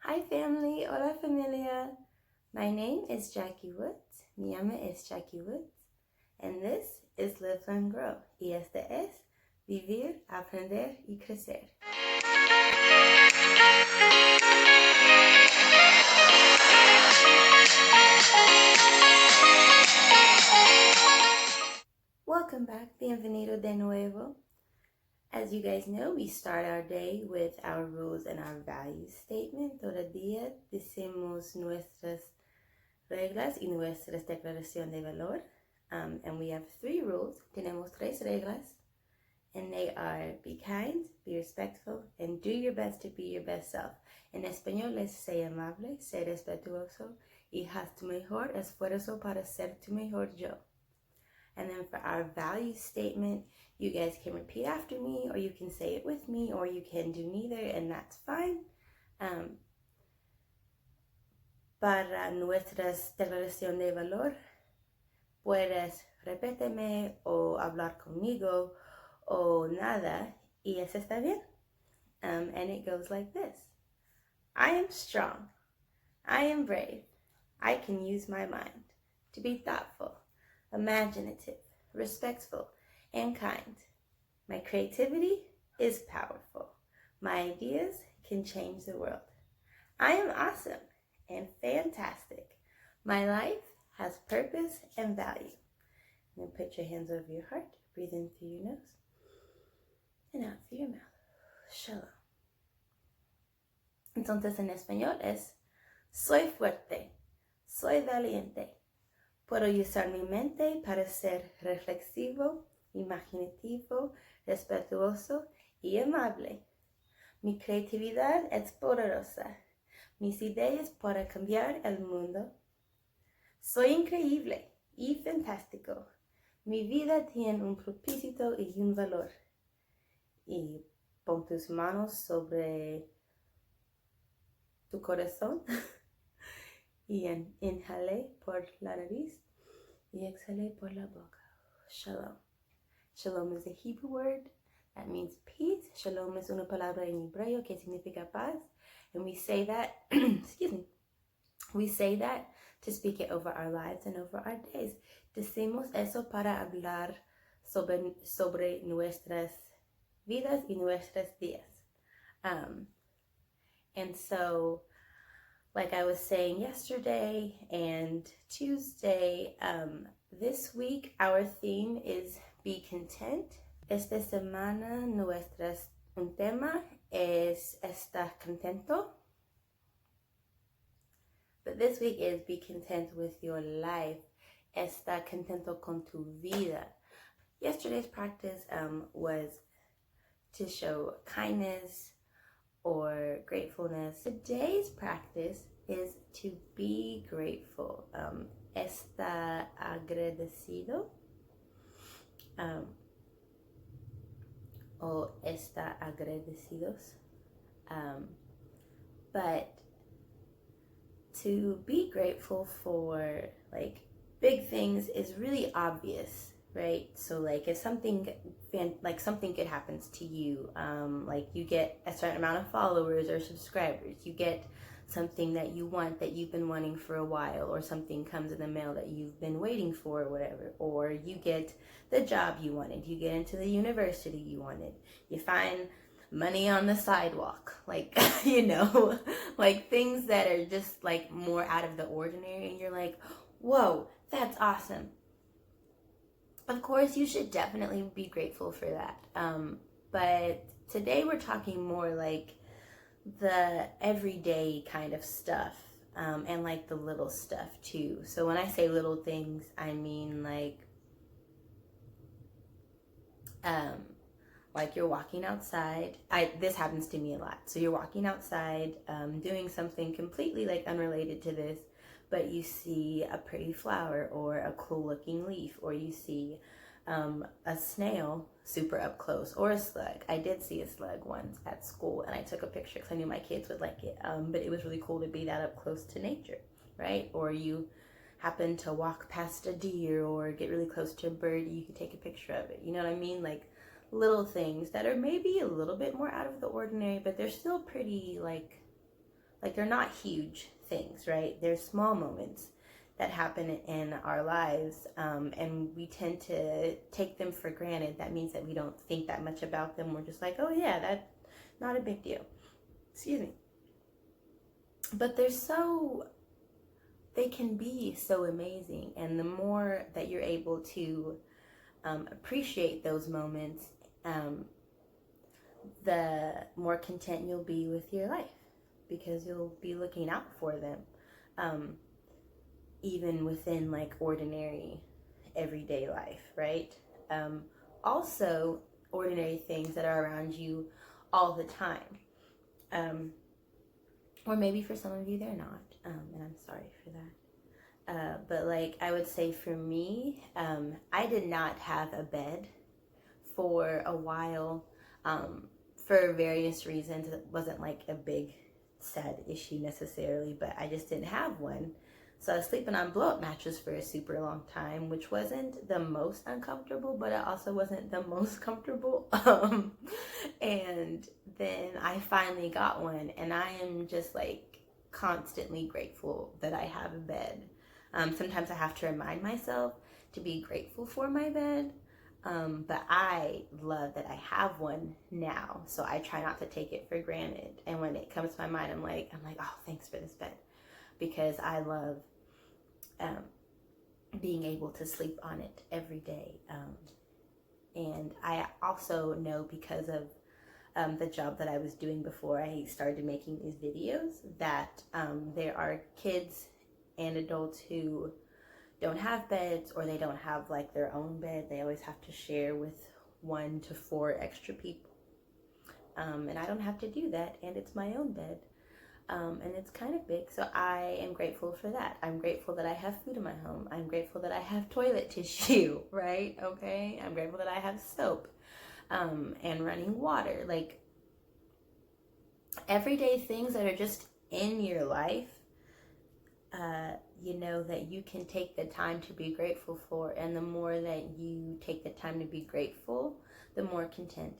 Hi family, hola familia. My name is Jackie Woods, mi nombre es Jackie Woods, and this is Live, Learn, Grow. Y este es vivir, aprender y crecer. Welcome back, bienvenido de nuevo. As you guys know, we start our day with our rules and our values statement. Todo día decimos nuestras reglas y nuestras declaraciones de valor. And we have 3 rules. Tenemos 3 reglas. And they are be kind, be respectful, and do your best to be your best self. En español es sé amable, sé respetuoso, y haz tu mejor esfuerzo para ser tu mejor yo. And then for our value statement, you guys can repeat after me, or you can say it with me, or you can do neither, and that's fine. Para nuestras declaraciones de valor, puedes repetirme o hablar conmigo o nada, y eso está bien. And it goes like this. I am strong. I am brave. I can use my mind to be thoughtful, imaginative, respectful, and kind. My creativity is powerful. My ideas can change the world. I am awesome and fantastic. My life has purpose and value. And then put your hands over your heart, breathe in through your nose, and out through your mouth. Shalom. Entonces en español es, soy fuerte, soy valiente. Puedo usar mi mente para ser reflexivo, imaginativo, respetuoso y amable. Mi creatividad es poderosa. Mis ideas para cambiar el mundo. Soy increíble y fantástico. Mi vida tiene un propósito y un valor. Y pon tus manos sobre tu corazón. Y inhale por la nariz y exhale por la boca. Shalom. Shalom is a Hebrew word that means peace. Shalom es una palabra en hebreo que significa paz. And we say that, we say that to speak it over our lives and over our days. Decimos eso para hablar sobre nuestras vidas y nuestros días. And so, like I was saying yesterday and Tuesday, this week our theme is be content. Esta semana un tema es estar contento. But this week is be content with your life. Estar contento con tu vida. Yesterday's practice was to show kindness or gratefulness. Today's practice is to be grateful. Está agradecido. O está agradecidos. But to be grateful for like big things is really obvious, right? So like if something good happens to you, like you get a certain amount of followers or subscribers, you get something that you want that you've been wanting for a while, or something comes in the mail that you've been waiting for or whatever, or you get the job you wanted, you get into the university you wanted, you find money on the sidewalk, like, like things that are just like more out of the ordinary, and you're like, whoa, that's awesome. Of course, you should definitely be grateful for that. But today we're talking more like the everyday kind of stuff, and like the little stuff too. So when I say little things, I mean like you're walking outside. This happens to me a lot. So you're walking outside, doing something completely like unrelated to this, but you see a pretty flower or a cool looking leaf, or you see a snail super up close, or a slug. I did see a slug once at school, and I took a picture because I knew my kids would like it, but it was really cool to be that up close to nature, right? Or you happen to walk past a deer or get really close to a bird, you can take a picture of it. You know what I mean? Like little things that are maybe a little bit more out of the ordinary, but they're still pretty like like they're not huge things, right? They're small moments that happen in our lives, and we tend to take them for granted. That means that we don't think that much about them. We're just like, oh yeah, that's not a big deal. Excuse me. But they can be so amazing, and the more that you're able to appreciate those moments, the more content you'll be with your life, because you'll be looking out for them, even within like ordinary everyday life, right? Also, ordinary things that are around you all the time, or maybe for some of you they're not, and I'm sorry for that. But like I would say for me, I did not have a bed for a while, for various reasons. It wasn't like a big sad issue necessarily, but I just didn't have one. So I was sleeping on blow-up mattress for a super long time, which wasn't the most uncomfortable, but it also wasn't the most comfortable. And then I finally got one, and I am just like constantly grateful that I have a bed. Sometimes I have to remind myself to be grateful for my bed, but I love that I have one now, so I try not to take it for granted. And when it comes to my mind, I'm like, oh, thanks for this bed, because I love being able to sleep on it every day. And I also know, because of the job that I was doing before I started making these videos, that there are kids and adults who don't have beds, or they don't have like their own bed. They always have to share with 1 to 4 extra people. And I don't have to do that, and it's my own bed. And it's kind of big, so I am grateful for that. I'm grateful that I have food in my home. I'm grateful that I have toilet tissue, right? Okay? I'm grateful that I have soap, and running water. Like, everyday things that are just in your life, you know, that you can take the time to be grateful for. And the more that you take the time to be grateful, the more content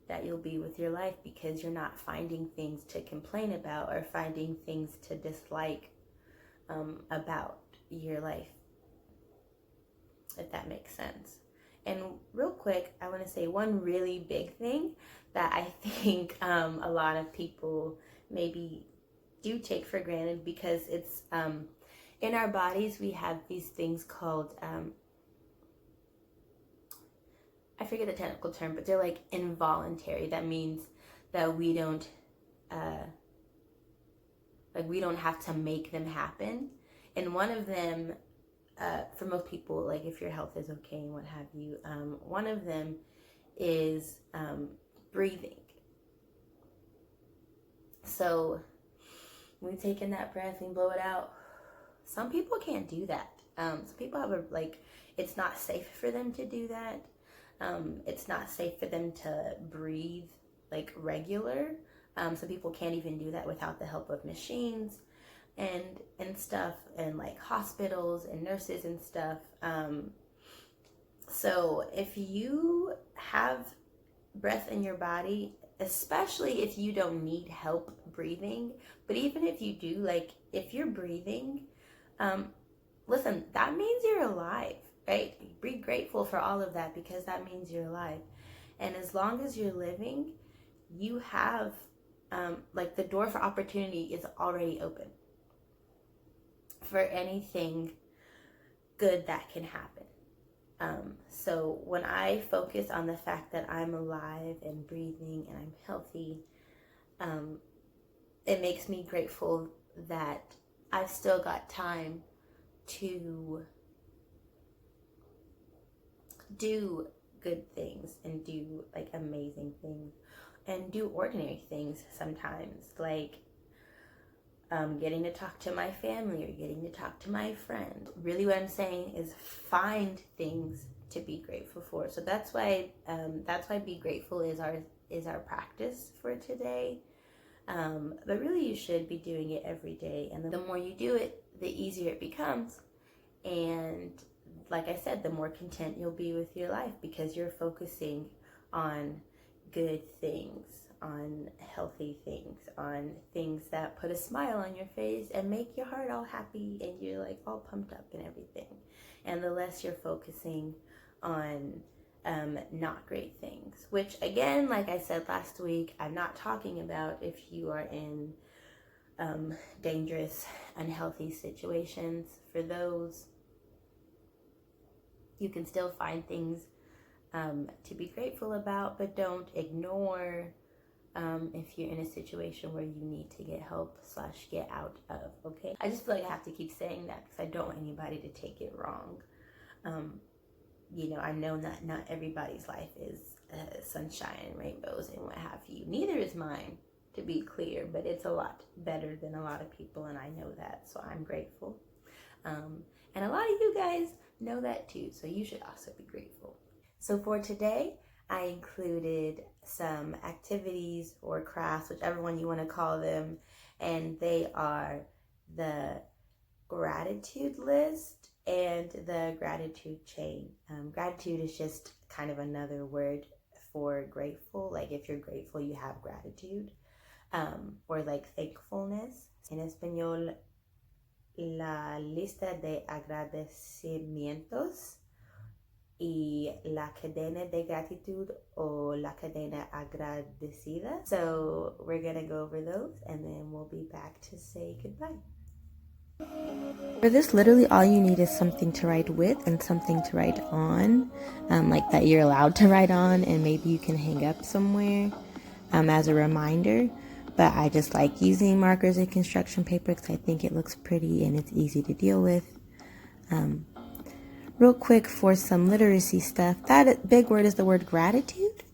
that you'll be with your life, because you're not finding things to complain about or finding things to dislike about your life, if that makes sense. And real quick, I want to say one really big thing that I think a lot of people maybe do take for granted, because it's in our bodies we have these things called I forget the technical term, but they're like involuntary. That means that we don't we don't have to make them happen. And one of them, for most people, like if your health is okay and what have you, one of them is breathing. So when we take in that breath and blow it out, some people can't do that. Some people have it's not safe for them to do that. It's not safe for them to breathe like regular. Some people can't even do that without the help of machines and stuff, and like hospitals and nurses and stuff. So if you have breath in your body, especially if you don't need help breathing, but even if you do, like if you're breathing, listen, that means you're alive, right? Be grateful for all of that, because that means you're alive. And as long as you're living, you have the door for opportunity is already open for anything good that can happen. So when I focus on the fact that I'm alive and breathing and I'm healthy, it makes me grateful that I've still got time to do good things and do like amazing things and do ordinary things sometimes, like getting to talk to my family or getting to talk to my friend. Really what I'm saying is find things to be grateful for. So that's why be grateful is our practice for today. But really you should be doing it every day, and the more you do it, the easier it becomes. And like I said, the more content you'll be with your life, because you're focusing on good things. on healthy things, on things that put a smile on your face and make your heart all happy and you're like all pumped up and everything. And the less you're focusing on not great things, which again, like I said last week, I'm not talking about if you are in dangerous, unhealthy situations. For those, you can still find things to be grateful about, but don't ignore if you're in a situation where you need to get help / get out of, okay? I just feel like I have to keep saying that because I don't want anybody to take it wrong. You know, I know that not everybody's life is sunshine and rainbows and what have you. Neither is mine, to be clear, but it's a lot better than a lot of people, and I know that, so I'm grateful. And a lot of you guys know that too, so you should also be grateful. So for today, I included some activities or crafts, whichever one you want to call them, and they are the gratitude list and the gratitude chain. Gratitude is just kind of another word for grateful. Like if you're grateful, you have gratitude, or like thankfulness. En español, la lista de agradecimientos y la cadena de gratitud o la cadena agradecida. So we're gonna go over those and then we'll be back to say goodbye. For this, literally all you need is something to write with and something to write on, like that you're allowed to write on, and maybe you can hang up somewhere as a reminder. But I just like using markers and construction paper because I think it looks pretty and it's easy to deal with. Real quick for some literacy stuff, that big word is the word gratitude.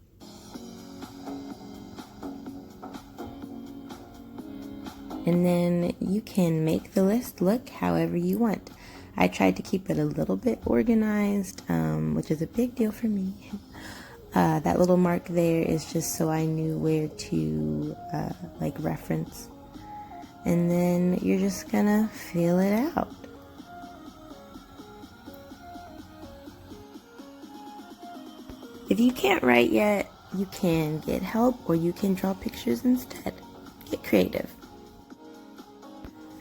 And then you can make the list look however you want. I tried to keep it a little bit organized, which is a big deal for me. That little mark there is just so I knew where to like reference. And then you're just gonna fill it out. If you can't write yet, you can get help or you can draw pictures instead. Get creative.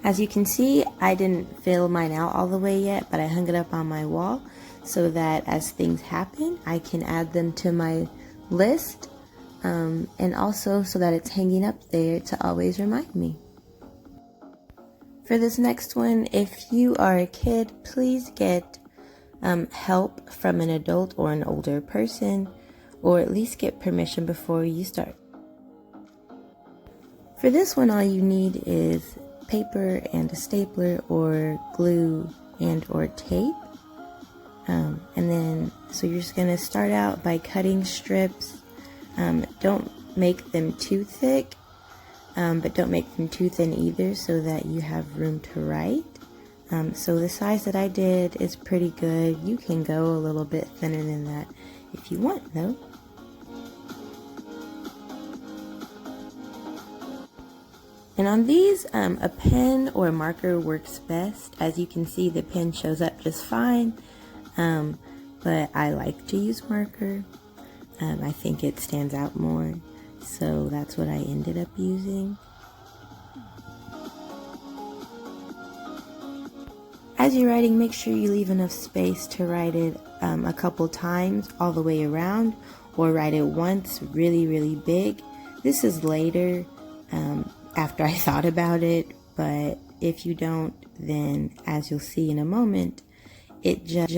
As you can see, I didn't fill mine out all the way yet, but I hung it up on my wall so that as things happen, I can add them to my list, and also so that it's hanging up there to always remind me. For this next one, if you are a kid, please get help from an adult or an older person, or at least get permission before you start. For this one, all you need is paper and a stapler or glue and or tape. And then, so you're just gonna start out by cutting strips. Don't make them too thick, but don't make them too thin either so that you have room to write. So the size that I did is pretty good. You can go a little bit thinner than that if you want though. And on these, a pen or a marker works best. As you can see, the pen shows up just fine, but I like to use marker. I think it stands out more, so that's what I ended up using. As you're writing, make sure you leave enough space to write it a couple times all the way around, or write it once really, really big. This is later, after I thought about it, but if you don't, then as you'll see in a moment, it just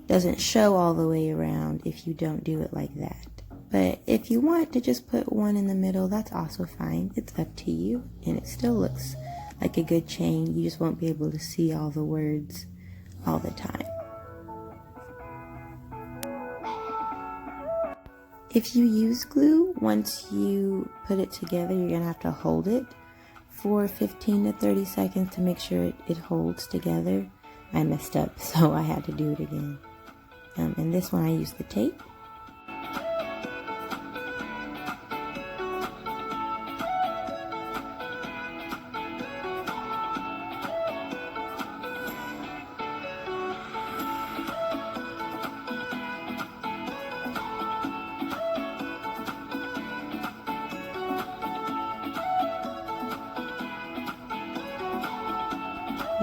doesn't show all the way around if you don't do it like that. But if you want to just put one in the middle, that's also fine. It's up to you, and it still looks like a good chain. You just won't be able to see all the words all the time. If you use glue, once you put it together, you're gonna have to hold it for 15 to 30 seconds to make sure it holds together. I messed up, so I had to do it again. And this one I used the tape.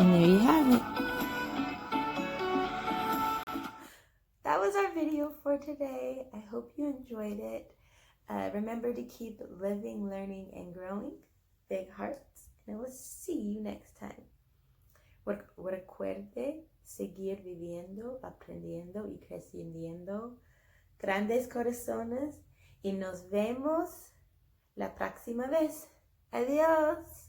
And there you have it. That was our video for today. I hope you enjoyed it. Remember to keep living, learning, and growing. Big hearts. And I will see you next time. Recuerde, seguir viviendo, aprendiendo y creciendo. Grandes corazones. Y nos vemos la próxima vez. Adiós.